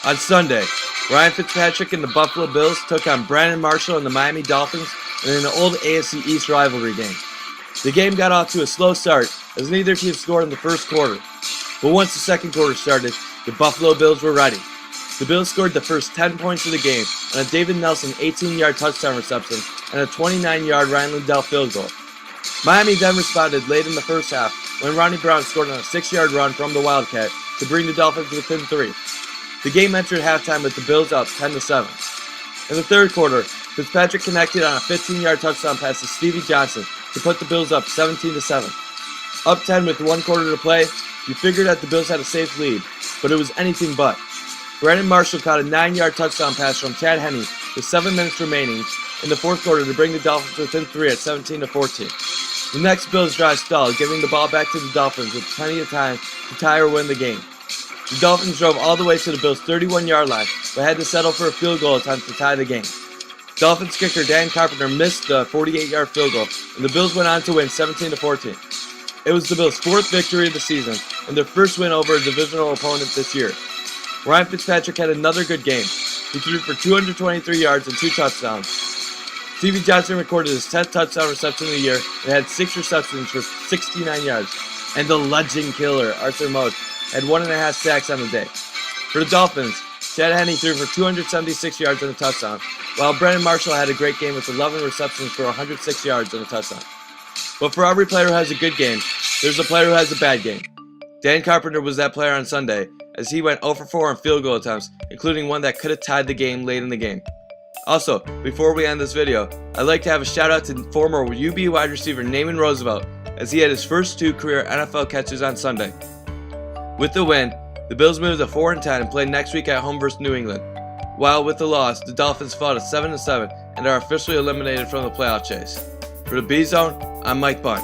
On Sunday, Ryan Fitzpatrick and the Buffalo Bills took on Brandon Marshall and the Miami Dolphins in an old AFC East rivalry game. The game got off to a slow start as neither team scored in the first quarter. But once the second quarter started, the Buffalo Bills were ready. The Bills scored the first 10 points of the game on a David Nelson 18-yard touchdown reception and a 29-yard Ryan Lindell field goal. Miami then responded late in the first half when Ronnie Brown scored on a 6-yard run from the Wildcat to bring the Dolphins within 3. The game entered halftime with the Bills up 10-7. In the third quarter, Fitzpatrick connected on a 15-yard touchdown pass to Stevie Johnson to put the Bills up 17-7. Up 10 with 1 quarter to play, you figured that the Bills had a safe lead, but it was anything but. Brandon Marshall caught a 9-yard touchdown pass from Chad Henne with 7 minutes remaining in the fourth quarter to bring the Dolphins within 3 at 17-14. The next Bills drive stalled, giving the ball back to the Dolphins with plenty of time to tie or win the game. The Dolphins drove all the way to the Bills' 31-yard line, but had to settle for a field goal attempt to tie the game. Dolphins kicker Dan Carpenter missed the 48-yard field goal, and the Bills went on to win 17-14. It was the Bills' 4th victory of the season, and their first win over a divisional opponent this year. Ryan Fitzpatrick had another good game. He threw for 223 yards and 2 touchdowns. Stevie Johnson recorded his 10th touchdown reception of the year and had 6 receptions for 69 yards. And the legend killer, Arthur Mote, had 1.5 sacks on the day. For the Dolphins, Chad Henne threw for 276 yards and a touchdown, while Brandon Marshall had a great game with 11 receptions for 106 yards and a touchdown. But for every player who has a good game, there's a player who has a bad game. Dan Carpenter was that player on Sunday, as he went 0 for 4 on field goal attempts, including one that could have tied the game late in the game. Also, before we end this video, I'd like to have a shout out to former UB wide receiver Naaman Roosevelt, as he had his first 2 career NFL catches on Sunday. With the win, the Bills moved to 4-10 and play next week at home versus New England. While with the loss, the Dolphins fell to 7-7 and are officially eliminated from the playoff chase. For the B-Zone, I'm Mike Bunt.